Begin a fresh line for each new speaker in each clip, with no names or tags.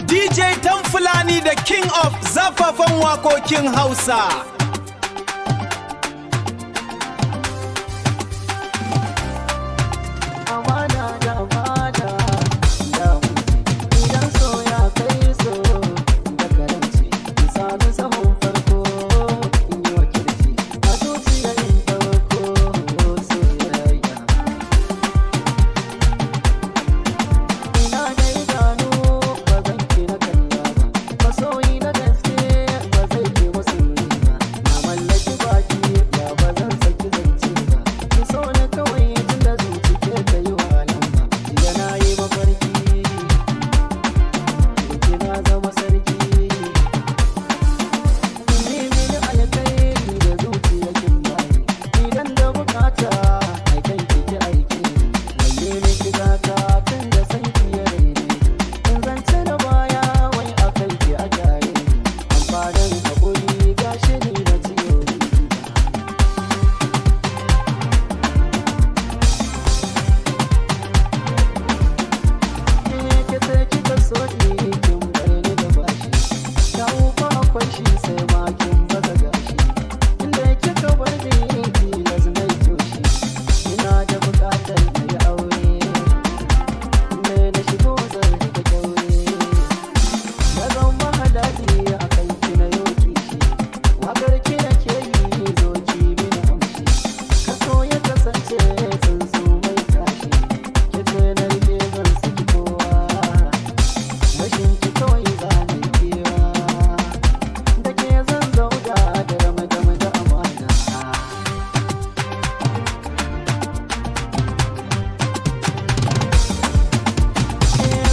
DJ Dan Fulani, the king of zafafan wakokin Hausa.
Amana da amana da idan so ya kai so da karanci sami sahun farko in yi wakilci a zuciya in ɗauko soyayya. Ina da idanu ba zan ki na kalla ba, masoyi na gaske ba zai ke wasu ba, na mallaki baki ya ba zan saki zance ba, ki so na kawai tun da zuci ke ta yi wa lamba. Jiya na yi mafarki ki na zama sarki, ni mini alkhairi da zuciya kin bayi, idan da bukata aikan ki aiki lalle ne ki gata tun da san ki ya raine, in zance da baya wai akai ki a jaye, amfanin haƙuri gashi ni na ciyo ke ce kika so ni kin bar ni da bashi, kawo fa akwai shi sai ma kin baza gashi, inda kika bar ni tilas na yi toshi, ina da buƙatar na yi aure, inda na shigo zan rika kyaure, na zama halali a kan ki na yau kishi, wakar ki na ke yi zo ki mini amshi, ka so ya kasance tsuntsu mai tashi, ke ce na rike zan saki kowa, rashin ki kawai zanen kewa, da ke zan zauga da rama-dama da amana.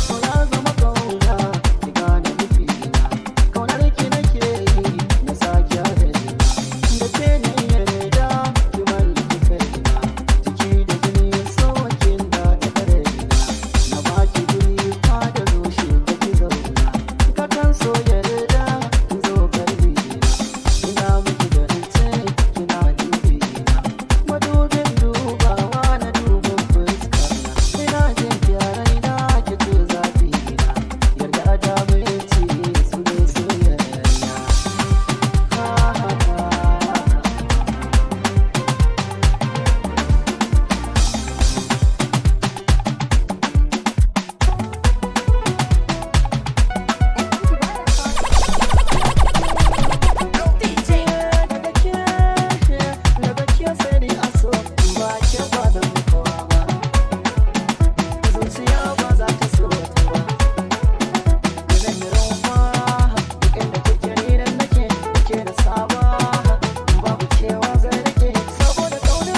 Ko ya zama kauna ki gane nufina, kaunar ki nake yi na sake adalina, da ke ne yarda ki mallaki kaina, jiki da jini sokin da ta karena, na baki guri ka da rushe da ki zauna, ka kan so yarda ki zo karbi ina miki da rance kina dubi na, madubin dubawa na dubin fuska na, ina jin ki a raina ki ce zafi na, yarda da mai ce su ne soyayya. Daga ke sai ni aso ba ke ba da kowa ba, zuciya ba za ta so ta ba, zan yi rawa duk inda kike ni nan nake ke da saba, babu kewa zai rike saboda kauna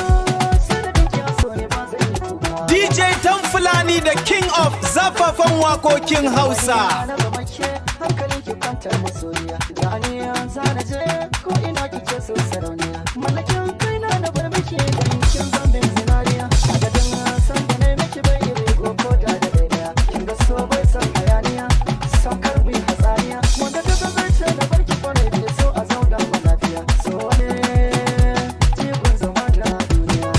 sanadin ki aso ne ba zai yi tuba.
DJ Dan Fulani, the king of zafafan wakokin Hausa.
Na gaba ke hankalin ki kwantar masoyiya, ganiya zana je ko ina kike so sarauniya, mallakin kaina na bar miki ganin kin zambin zinariya, adadin san da na miki bai iri ko da da daya, kin ga so bai san hayaniya, son karbi hatsaniya, wanda ka zarce da barki kwane bai so a zauna ba lafiya, so ne jibin zama da duniya.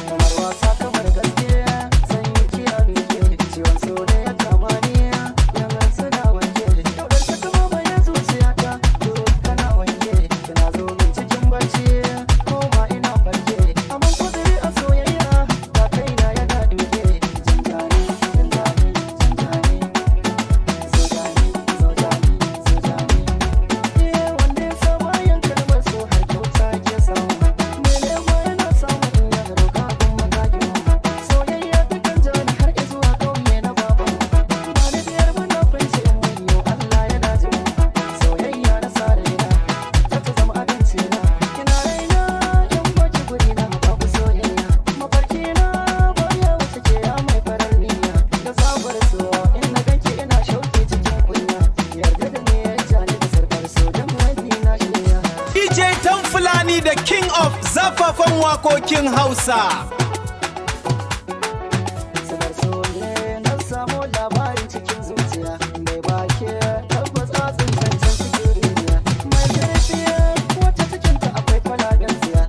Kamar wasa kamar gaske zan yi kira mike, ciwon so ne ya kama ni yanzu suna wanke, yaudar ta kama bayan zuciyata duk kana wanke, kina zo min cikin barci ko ma ina farke, amma kudiri a soyayya ba kaina yana duke, jinjani jinjani jinjani zojani zojani zojani, wanda ya sa bayan kalmar so har kyauta ke samu, mai lema yana samun in ya roƙa gun matakin soyayya ta kan jani har izuwa ƙauye na baban, ba ni biyar muna fanci in wayo Allah yana jin soyayya na sa raina ta zama abinci na, kina raina in baki guri na babu soyayya, mafarki na baya wuce ke ya mai farar niyya, da sabar so in na ganki ina shauki cikin kunya, yarda da ni ya jani da sarkar so don haifi na shirya.
DJ Dan Fulani, the king of zafafan wakokin Hausa.
Sanar so ne na samu labarin cikin zuciya, mai baki tabbas a tsintancen cikin duniya, mai karfiya wata cikinta akwai kwalaben tsiya,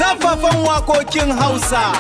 zafafan wakokin Hausa.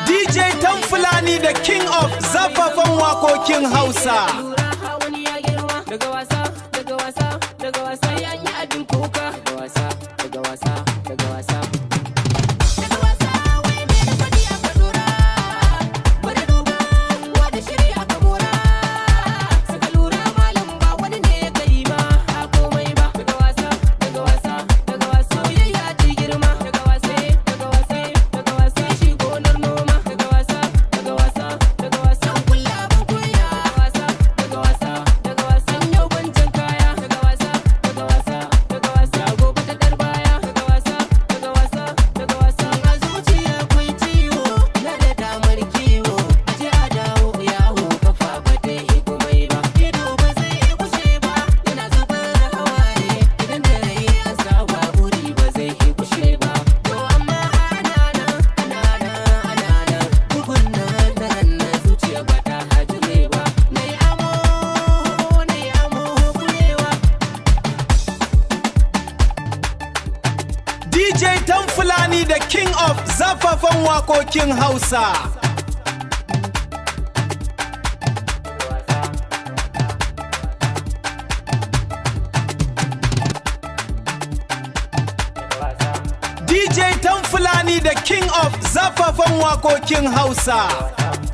DJ Dan Fulani the king of zafafan wakokin Hausa.
Daga wasa, daga wasa, daga wasa, yayi abin kuka. Daga wasa, daga wasa, daga wasa. Daga wasa, wai me da fadi aka dora. Bada duba, wa da shiri aka mora. Saka lura malam ba wani ne ya kai ba, a komai ba. Daga wasa, daga wasa, daga wasa, soyayya ta girma. Daga wasa, daga wasa, daga wasa, shi gonar noma. Daga wasa, daga wasa, daga wasa, kulla ban kuya. Daga wasa, daga wasa, daga wasa, yau ban jan kaya. Daga wasa, daga wasa, daga wasa, gobe ta dar baya. Daga wasa, daga wasa, daga wasa, a zuciya akwai ciwo, na da damar kiwo. Aje a dawo yawo, kafa ba ta yi komai ba. Ido ba zai yi kushe ba, yana zubar hawaye. Idan da rai an saba buri ba zai yi kushe ba. To amma ana nan, bugun nan da hannun zuciya ba ta hajure ba. Nai amo kurewa.
DJ Dan Fulani the king of zafafan wakokin Hausa. DJ Dan Fulani the king of zafafan wakokin Hausa.